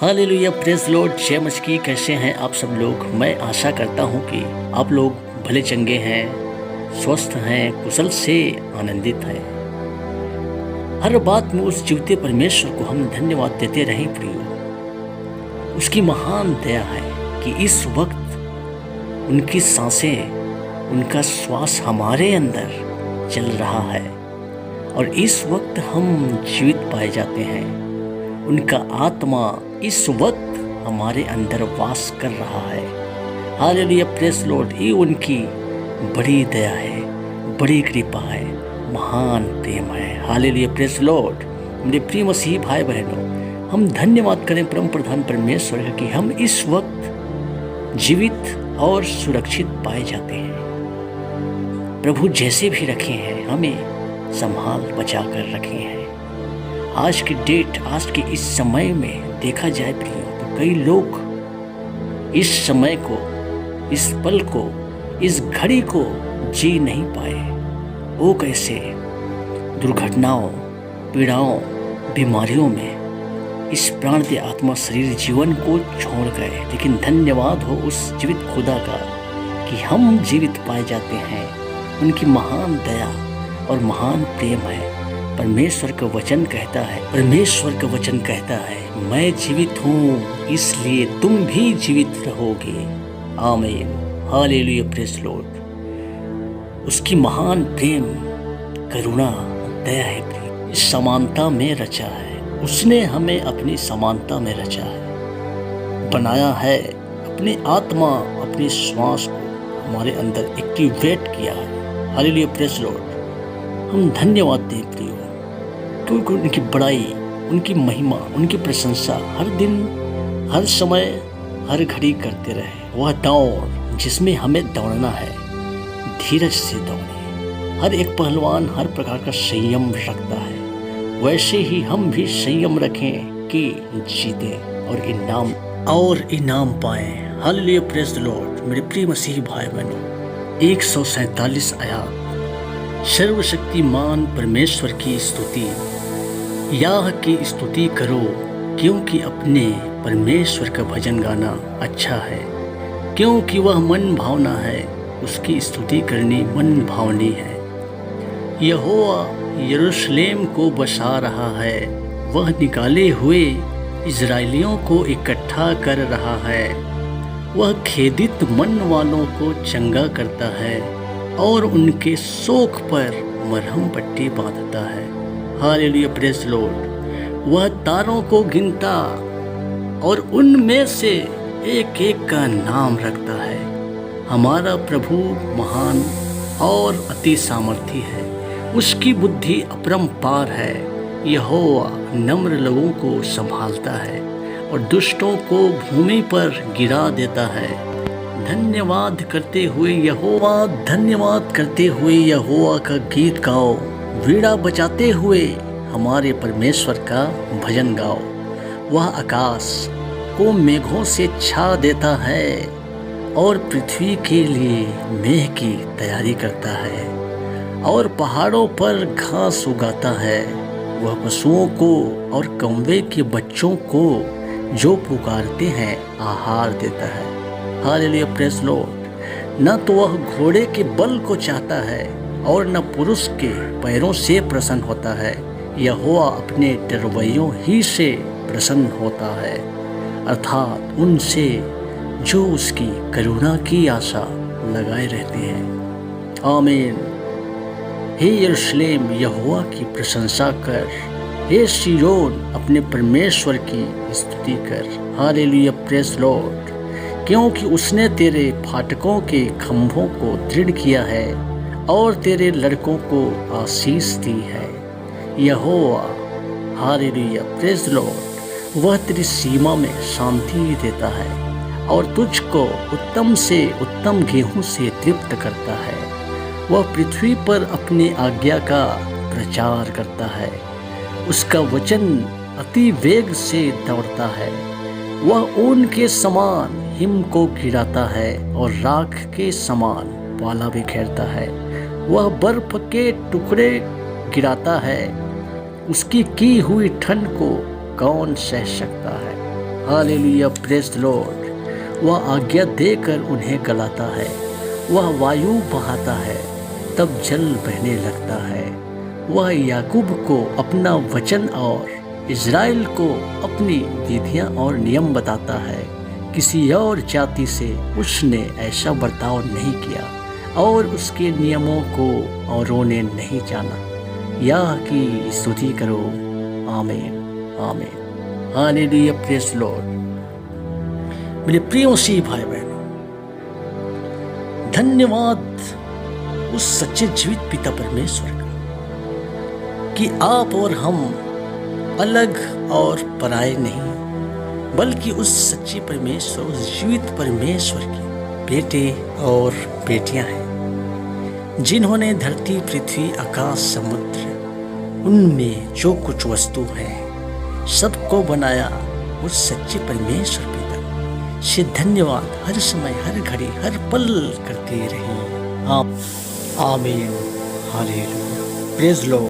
Hallelujah, praise Lord, जय मसीह। कैसे हैं आप सब लोग? मैं आशा करता हूं कि आप लोग भले चंगे हैं, स्वस्थ हैं, कुशल से आनंदित हैं। हर बात में उस जीवते परमेश्वर को हम धन्यवाद देते रहें प्रियो। उसकी महान दया है कि इस वक्त उनकी सांसें, उनका श्वास हमारे अंदर चल रहा है और इस वक्त हम जीवित पाए जाते हैं। उनका आत्मा इस वक्त हमारे अंदर वास कर रहा है। Hallelujah, praise Lord. ये उनकी बड़ी दया है, बड़ी कृपा है, महान प्रेम है। Hallelujah, praise Lord. मेरे प्रिय मसीही भाई बहनों, हम धन्यवाद करें परम प्रधान परमेश्वर का कि हम इस वक्त जीवित और सुरक्षित पाए जाते हैं। प्रभु जैसे भी रखे हैं, हमें संभाल बचा कर रखे हैं। आज की डेट, आज के इस समय में देखा जाए प्रियो, तो कई लोग इस समय को, इस पल को, इस घड़ी को जी नहीं पाए। वो कैसे दुर्घटनाओं, पीड़ाओं, बीमारियों में इस प्राण के आत्मा शरीर जीवन को छोड़ गए। लेकिन धन्यवाद हो उस जीवित खुदा का कि हम जीवित पाए जाते हैं। उनकी महान दया और महान प्रेम है। परमेश्वर का वचन कहता है, मैं जीवित हूँ इसलिए तुम भी जीवित रहोगे। आमीन। Hallelujah, praise Lord. उसकी महान प्रेम, करुणा, दया है, समानता में रचा है। उसने हमें अपनी समानता में रचा है, बनाया है। अपनी आत्मा, अपनी श्वास को हमारे अंदर एक्टिवेट किया है। Hallelujah, praise Lord. हम धन्यवाद दें प्रियो, क्योंकि उनकी बड़ाई, उनकी महिमा, उनकी प्रशंसा हर दिन, हर समय, हर घड़ी करते रहे। वह दौड़ जिसमें हमें दौड़ना है, धीरज से दौड़े। हर एक पहलवान हर प्रकार का संयम रखता है, वैसे ही हम भी संयम रखें कि जीतें और इनाम पाएं। Hallelujah, praise the Lord. मेरे प्रिय मसीही भाई बहनों, 147 आयात। सर्वशक्तिमान परमेश्वर की स्तुति, याह की स्तुति करो, क्योंकि अपने परमेश्वर का भजन गाना अच्छा है, क्योंकि वह मन भावना है। उसकी स्तुति करनी मन भावनी है। यहोवा यरूशलेम को बसा रहा है, वह निकाले हुए इज़राइलियों को इकट्ठा कर रहा है। वह खेदित मन वालों को चंगा करता है और उनके शोक पर मरहम पट्टी बांधता है। Hallelujah, praise Lord. वह तारों को गिनता और उनमें से एक एक का नाम रखता है। हमारा प्रभु महान और अति सामर्थी है, उसकी बुद्धि अपरंपार है। यहोवा नम्र लोगों को संभालता है और दुष्टों को भूमि पर गिरा देता है। धन्यवाद करते हुए यहोवा का गीत गाओ। वीणा बजाते हुए हमारे परमेश्वर का भजन गाओ। वह आकाश को मेघों से छा देता है और पृथ्वी के लिए मेघ की तैयारी करता है और पहाड़ों पर घास उगाता है। वह पशुओं को और कौवे के बच्चों को जो पुकारते हैं आहार देता है। Hallelujah, praise Lord. न तो वह घोड़े के बल को चाहता है और न पुरुष के पैरों से प्रसन्न होता है। यहोवा अपने डरवैयों ही से प्रसन्न होता है, अर्थात उनसे जो उसकी करुणा की आशा लगाए रहते हैं। आमीन। हे यरूशलेम, यहोवा की प्रशंसा कर। हे सिय्योन, अपने परमेश्वर की स्तुति कर। Hallelujah, praise Lord. क्योंकि उसने तेरे फाटकों के खंभों को दृढ़ किया है और तेरे लड़कों को आशीष दी है। यहोवा, हालेलुया, प्रेज़ लॉर्ड। वह तेरी सीमा में शांति देता है और तुझको उत्तम से उत्तम गेहूं से तृप्त करता है। वह पृथ्वी पर अपनी आज्ञा का प्रचार करता है। उसका वचन अति वेग से दौड़ता है। वह ऊन के समान हिम को गिराता है और राख के समान पाला बिखेरता है। वह बर्फ के टुकड़े गिराता है, उसकी की हुई ठंड को कौन सह सकता है। Hallelujah, praise the Lord. वह आज्ञा देकर उन्हें गलाता है, वह वायु बहाता है तब जल बहने लगता है। वह याकूब को अपना वचन और इज़राइल को अपनी विधियाँ और नियम बताता है। किसी और जाति से उसने ऐसा बर्ताव नहीं किया और उसके नियमों को औरों ने नहीं जाना। या की स्तुति करो। आमीन, आमीन, हालेलुया, प्रेज द लॉर्ड। मेरे प्रिय सी भाई बहनों, धन्यवाद उस सच्चे जीवित पिता परमेश्वर का कि आप और हम अलग और पराये नहीं, बल्कि उस सच्चे परमेश्वर, उस जीवित परमेश्वर के बेटे और बेटियां हैं, जिन्होंने धरती, पृथ्वी, आकाश, समुद्र, उनमें जो कुछ वस्तु है सबको बनाया उस सच्चे परमेश्वर पिता से धन्यवाद हर समय, हर घड़ी, हर पल करते रहिए। आप आमीन, हालेलुया, प्रेज द लॉर्ड।